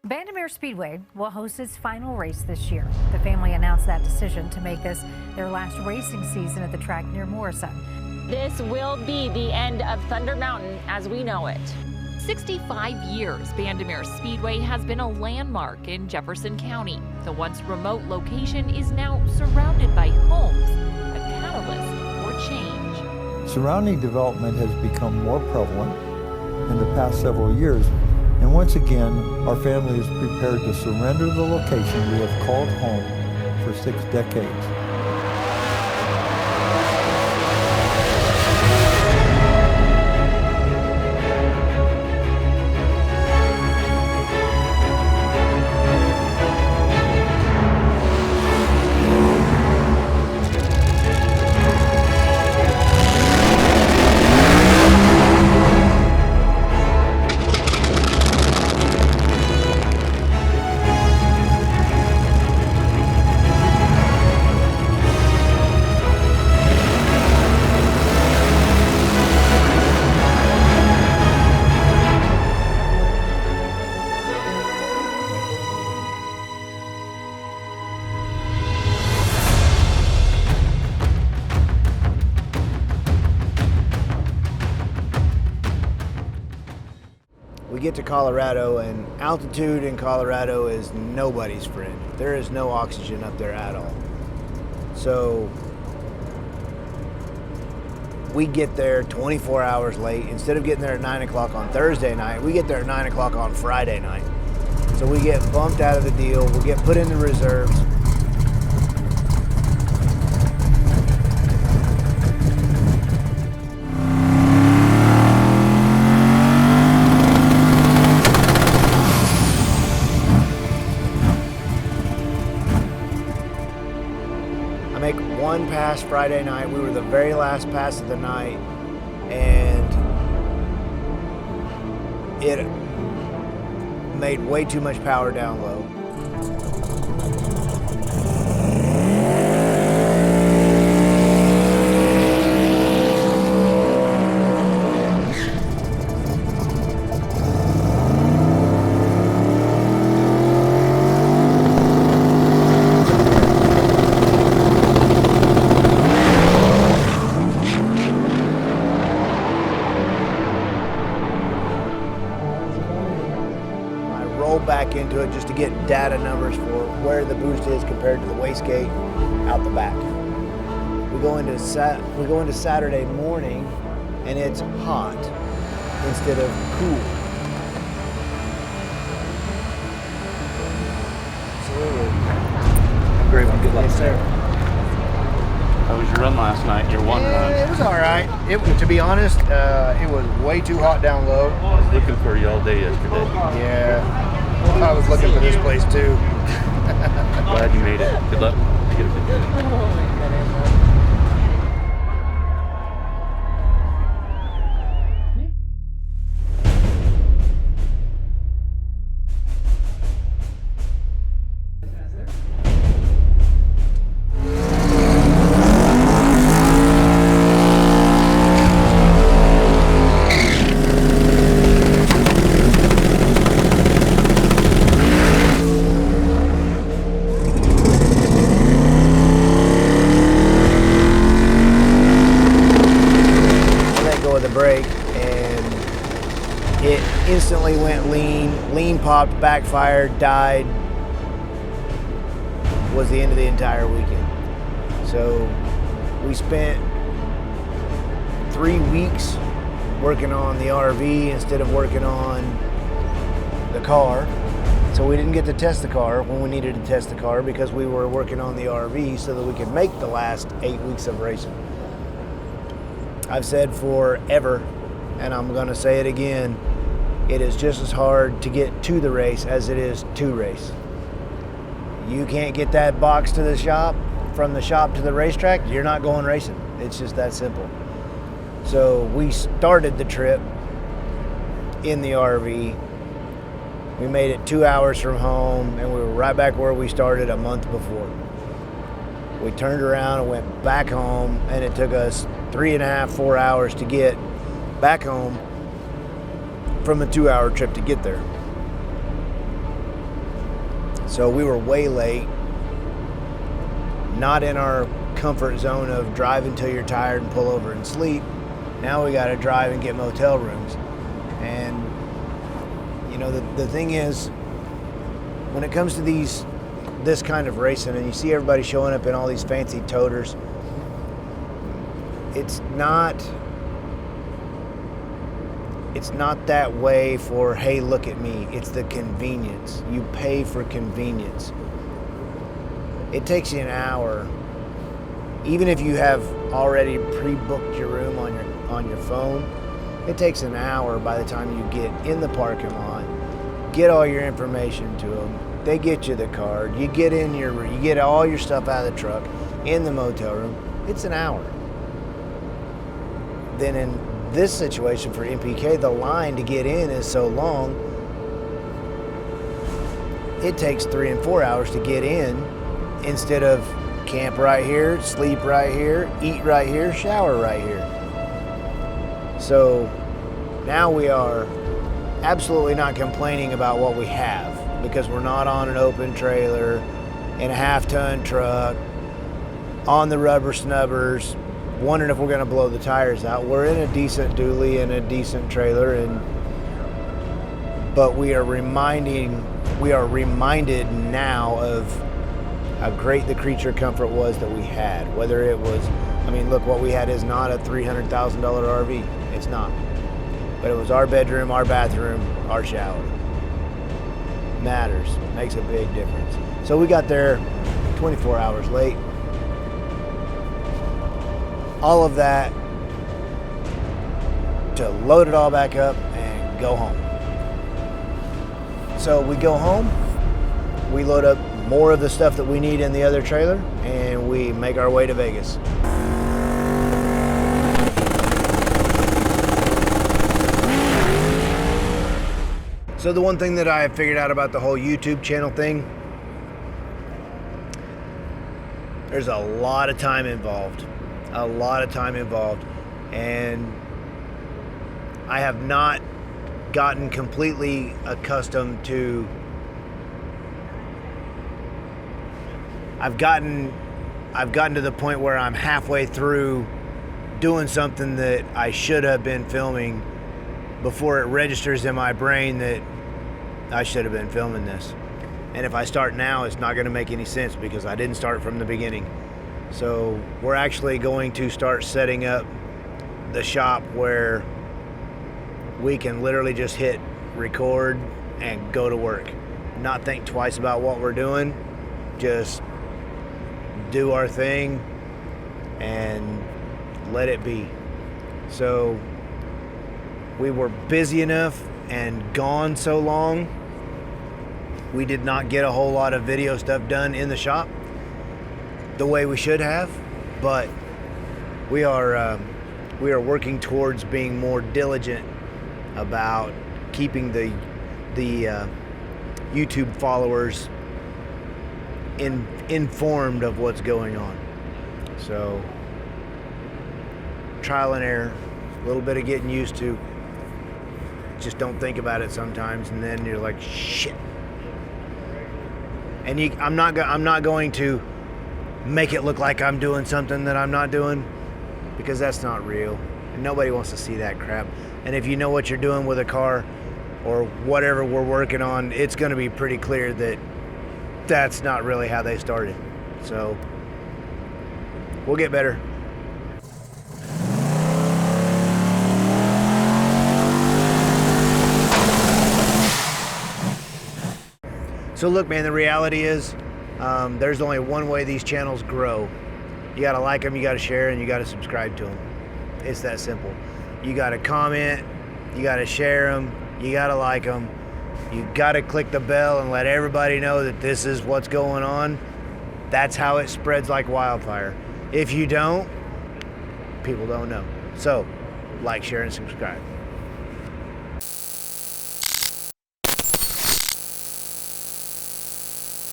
Bandimere Speedway will host its final race this year. The family announced that decision to make this their last racing season at the track near Morrison. This will be the end of Thunder Mountain as we know it. 65 years, Bandimere Speedway has been a landmark in Jefferson County. The once remote location is now surrounded by homes, a catalyst for change. Surrounding development has become more prevalent in the past several years, and once again, our family is prepared to surrender the location we have called home for 6 decades. We get to Colorado, and altitude in Colorado is nobody's friend. There is no oxygen up there at all. So we get there 24 hours late. Instead of getting there at 9 o'clock on Thursday night, we get there at 9 o'clock on Friday night. So we get bumped out of the deal, we'll get put in the reserves. I make one pass Friday night. We were the very last pass of the night, and it made way too much power down low. Back into it just to get data numbers for where the boost is compared to the wastegate out the back. We go into Saturday morning and it's hot instead of cool. Absolutely. Great one. Good luck. Yes, sir. How was your run last night? Your one run? It was all right. To be honest, it was way too hot down low. I was looking for you all day yesterday. Yeah. I was looking for this place too. Glad you made it. Good luck. Get a picture. Brake, and it instantly went lean popped, backfired, died. Was the end of the entire weekend. So we spent 3 weeks working on the RV instead of working on the car. So we didn't get to test the car when we needed to test the car because we were working on the RV so that we could make the last 8 weeks of racing. I've said forever, and I'm gonna say it again, it is just as hard to get to the race as it is to race. You can't get that box to the shop, from the shop to the racetrack, you're not going racing. It's just that simple. So we started the trip in the RV. We made it 2 hours from home, and we were right back where we started a month before. We turned around and went back home, and it took us 3.5, 4 hours to get back home from a 2-hour trip to get there. So we were way late, not in our comfort zone of drive until you're tired and pull over and sleep. Now we got to drive and get motel rooms. And you know, the thing is, when it comes to this kind of racing, and you see everybody showing up in all these fancy toters, it's not that way for, hey, look at me. It's the convenience. You pay for convenience. It takes you an hour, even if you have already pre-booked your room on your phone. It takes an hour by the time you get in the parking lot, get all your information to them. They get you the card. You get in you get all your stuff out of the truck in the motel room. It's an hour. Then in this situation for MPK, the line to get in is so long, it takes 3 and 4 hours to get in instead of camp right here, sleep right here, eat right here, shower right here. So now we are absolutely not complaining about what we have, because we're not on an open trailer, in a half-ton truck, on the rubber snubbers, wondering if we're going to blow the tires out. We're in a decent dually and a decent trailer, but we are reminded now of how great the creature comfort was that we had. Whether it was, I mean, look, what we had is not a $300,000 RV. It's not. But it was our bedroom, our bathroom, our shower. Matters. Makes a big difference. So we got there 24 hours late. All of that to load it all back up and go home. So we go home, we load up more of the stuff that we need in the other trailer, and we make our way to Vegas. So the one thing that I have figured out about the whole YouTube channel thing, there's a lot of time involved. A lot of time involved. And I have not gotten completely accustomed to, I've gotten to the point where I'm halfway through doing something that I should have been filming before it registers in my brain that I should have been filming this. And if I start now, it's not going to make any sense because I didn't start from the beginning. So we're actually going to start setting up the shop where we can literally just hit record and go to work. Not think twice about what we're doing. Just do our thing and let it be. So we were busy enough and gone so long, we did not get a whole lot of video stuff done in the shop the way we should have, but we are working towards being more diligent about keeping the YouTube followers informed of what's going on. So trial and error, a little bit of getting used to. Just don't think about it sometimes, and then you're like, shit. And I'm not going to make it look like I'm doing something that I'm not doing, because that's not real. And nobody wants to see that crap. And if you know what you're doing with a car or whatever we're working on, it's going to be pretty clear that that's not really how they started. So we'll get better. So look, man, the reality is there's only one way these channels grow. You gotta like them, you gotta share, and you gotta subscribe to them. It's that simple. You gotta comment, you gotta share them, you gotta like them, you gotta click the bell and let everybody know that this is what's going on. That's how it spreads like wildfire. If you don't, people don't know. So, like, share, and subscribe.